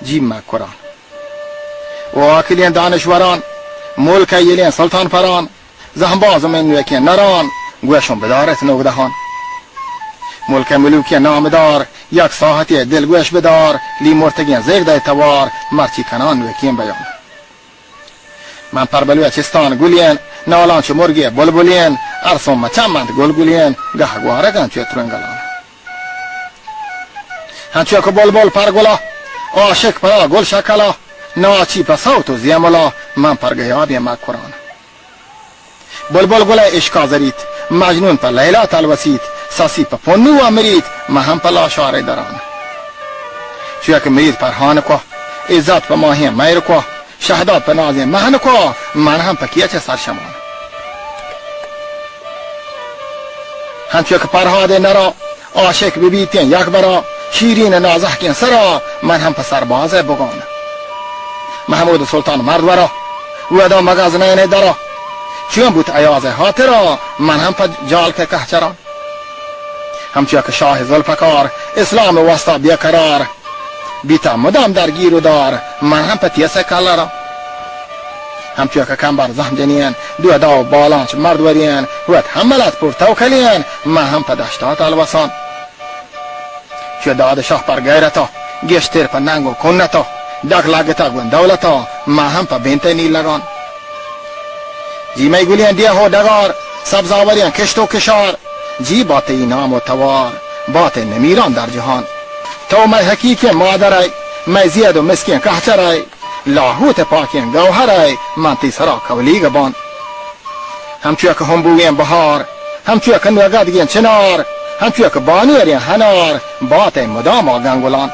جیم مکران و آکلین دانشوران ملک ایلین سلطان پران زهنباز من نوکین نران گوشون بدارت نوگدهان ملک ملوکی نامدار یک ساحتی دلگوش بدار لی مرتگین زیر دای توار مرچی کنان نوکین بیان من پر بلوی چستان گلین نالان چه مرگی بلبلین ارسون مچمند گلگلین گهگوارگان چه ترنگلان هنچه که بلبل پرگلا عاشق پرا گل شکلا ناچی پسوت و زیملا من پرگیابی مکران بلبل گل اشکا زرید مجنون پر لیلا تلوسید ساسی پر پنو و مرید مهم پر لاشاره دران چویا که مرید پرهان کو عزت پر ماهی میر کو شهداد پر نازی مهن کو من هم پکیه چه سرشمان هنچویا که پرهاده نرا عاشق ببیتین یک برا شیرین نازحکین سرا من هم پسر بگان محمود سلطان مردورا ودا مغازنین درا چون بود ایاز حاطرا من هم پا جال که کهچرا همچون که شاه ذوالفقار اسلام وسطا بیقرار بیتا مدام در گیر و دار من هم پا تیسه کلرا همچون که کمبر زهم جنین دو داو بالانچ مردورین وید حملت پر توکلین من هم پا دشتات الوسان چو داد شاه پر غیرتا گشتر پر ننگ و کنتا دک لگتا گون دولتا ما هم پا بینت نیلگان جی می گلین دیه و دگار سبزاورین کشت و کشار جی بات نام و توار بات نمیران در جهان تو می حقیقی مادرای می زید و مسکین کهچرای لاهوت پاکین گوهرای من تی سرا کولی گبان همچویا که هم بوین بهار همچویا که نوگدگین چنار همچویا که بانویرین هنار بات مدام آگنگولان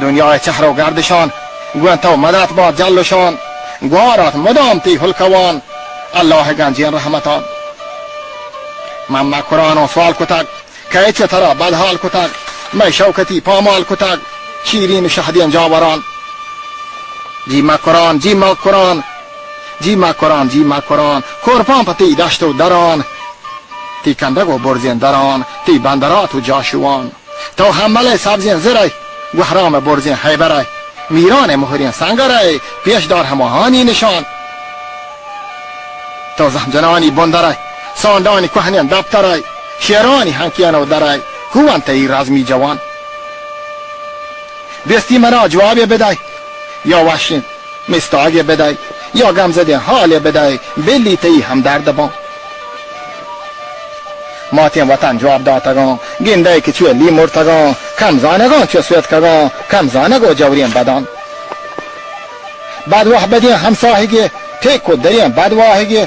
دنیای چهر و گردشان گوین تو مدد با جلشان گوارات مدام تی حلکوان الله گنجین رحمتان من مکران و سوال کتگ که چه ترا بدحال کتگ می شوکتی پامال کتگ شیرین و شهدین جاوران جی مکران جی مکران جی مکران جی مکران کورپان پتی دشت و دران تی کندگ و برزین دران تی بندرات و جاشوان تو حمله سبزین زرای گهرام برزین حیبرای میران مهرین سنگرای پیش دار هماهانی نشان تو زهمجنانی بندرای ساندانی کهنین دبترای شیرانی هنکین و درای کوان تی رزمی جوان بیستی مرا جوابی بدای یا وشین مستاگی بدای یا گمزده حالی بدای بلی تی هم درد بان ماتین وطن جواب داتگان گنده که چوی لی مرتگان کم زانگان چوی سویت کگان کم زانگو جورین بدان بدواه بدین همساهگی تیک و درین بدواهگی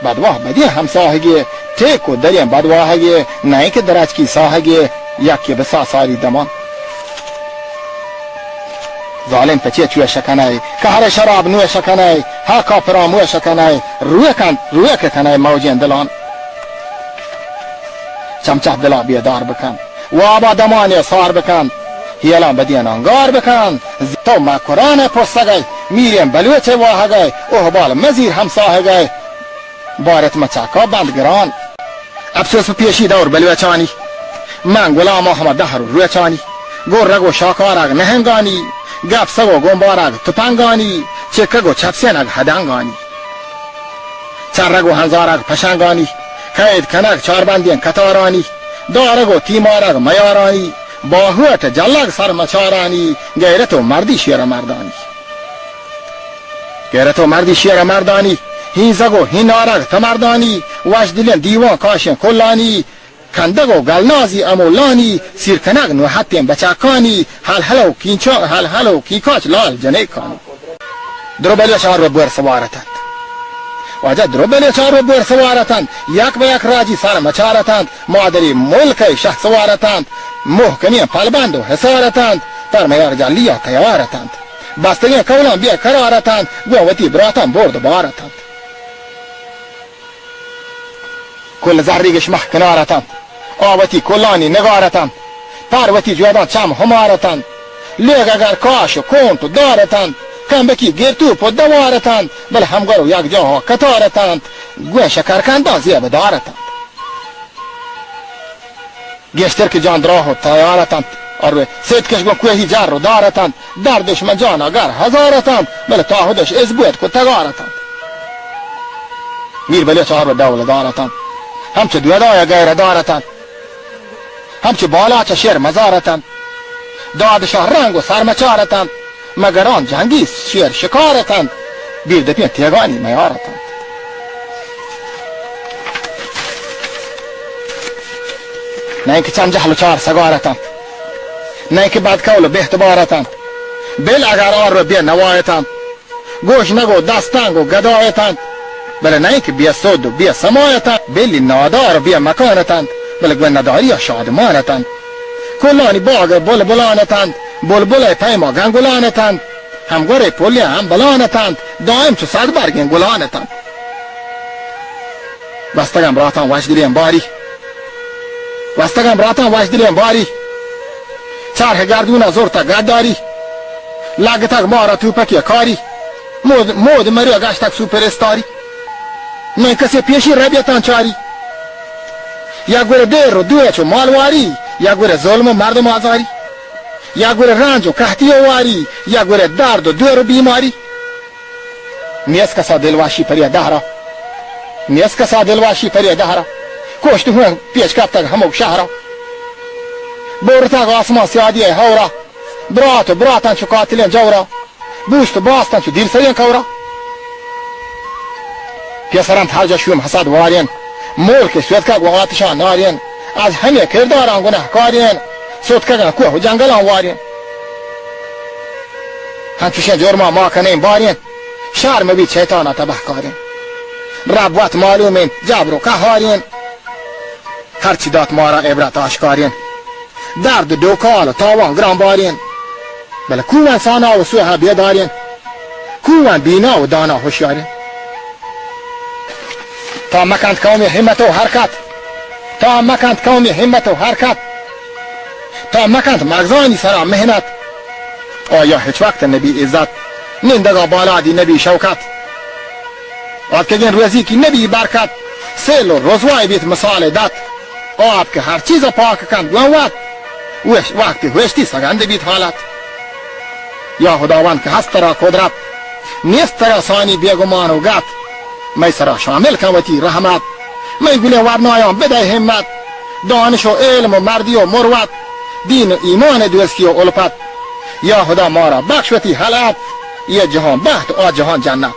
بدواه بدین همساهگی تیک و درین بدواهگی نه که درج کی ساهگی یکی بسا ساری دمان ظالم پچه چوی شکنه که هر شراب نوی شکنه ها کافراموی شکنه روی که کنه موجین دلان چمچه دلا بیدار بکن و آبا دمانی سار بکن هیلان بدین انگار بکن تو مکران پستگی میریم بلوچه واهگی اوه بال مزیر همساهگی بارت مچکا بندگران افسوس پیشی دور بلوچانی من غلام محمد دهر روی چانی گرگ و شاکارگ نهنگانی گپ سگو گنبارگ تپنگانی چکگ و چپسینگ هدنگانی چرگ و هنزارگ پشنگانی قید کنگ چاربندین کتارانی دارگ و تیمارگ میارانی باهوت جلگ سرمچارانی غیرت و مردی شیر مردانی غیرت و مردی شیر مردانی هینزگ و هینارگ تمردانی وجدلین دیوان کاشین کلانی کندگ و گلنازی امولانی سیرکنگ نوحتین بچکانی هل کیکاچ لال جنیکانی دروبلی چهار به بور سوارتند واجه دروبلی چهار به بور سوارتند یک به یک راجی سر مچارتند مادری ملک شه سوارتند محکمی پلبند و حسارتند در میار جلی تیارتند بستگی کولان بیا کرارتند گوهوتی براتان برد بارتند کل زریگش مح کنارتند آوتی کلانی نگارتند پروتی جوادان چم همارتند لیگ اگر کاش و کنت و دارتند کم بکی گرتوپ و دوارتند بل همگار و یک جاها کتارتند گوه شکرکندان زیب دارتند گشتر که جان دراه و تیارتند آره سید کشگو کوهی جر رو دارتند دردش من جان اگر هزارتند بله تاهدش از بود که تگارتند میر بلی چهار رو دول دارتند همچه دویدای غیر دارتند همچه بالا چه شیر مزارتند دادشاه رنگ و سرمچارتند مگران جنگی شیر شکارتند بیر دپین تیگانی میارتند نه اینکه چند جهل و چار سگارتند نه اینکه بدکول و بهتبارتند بل اگر آن رو بیا نوایتند گوش نگو دستنگ و گدایتند بله نه اینکه بیا سود و بیا سمایتند بلی نادار و بیا مکانتند بله گوه نداری یا شادمانتند کلانی باغ بلبلانتند بلبل پیما گنگلانتند همگوره پولی هم بلانتند دائم چو صد برگین گلانتند وستگم راتان وجدلیم باری وستگم راتان وجدلیم باری چرخ گردون زورتا گرداری لگتک مارا توپکی کاری مود مریا گشتک سوپر استاری من کسی پیشی ربیتان چاری یا گوره دیر رو دوه چو مالواری یا گوره ظلم و مردم آزاری یا گوره رنج و قحطی و واری یا گوره درد و دور و بیماری نیست کسا دلواشی پریا دهرا نیست کسا دلواشی پریا دهرا کشت هون پیش کفتک هموک شهرا بورتک آسمان سیادیه هورا برات و براتن چو قاتلین جورا بوشت و باستن چو دیر سرین کورا پیسرم هر جا شویم حسد وارین ملک سویدکک و آتشان نارین از همه کرداران گناهکارین سودککن کوه و جنگلان وارین همچوشین جرما ما کنیم بارین شرم بید شیطانا تبه کارین ربوت معلومین جبر و قهارین هرچی دات ما را عبرت آشکارین درد و دوکال و تاوان گران بارین بله کوان سانا و سوها بیدارین کوان بینا و دانا هوشیارین تا مکند قومی همت و حرکت تا مکند قومی همت و حرکت تا مکند مغزانی سرا مهنت آیا هیچ وقت نبی عزت نندگا بالادی نبی شوکت آد که گین روزی کی نبی برکت سیل و رزوای بیت مثال دت آب که هر چیز پاک کند گوت وقتی وشتی سگنده بیت حالت یا خداوند که هست را قدرت نیست را ثانی بیگمان و گت می سرا شامل کنوتی رحمت می گله ورنایان بده همت دانش و علم و مردی و مروت دین و ایمان دوستی و الفت یا خدا ما را بخشوتی حالت یه جهان بخت و جهان جنت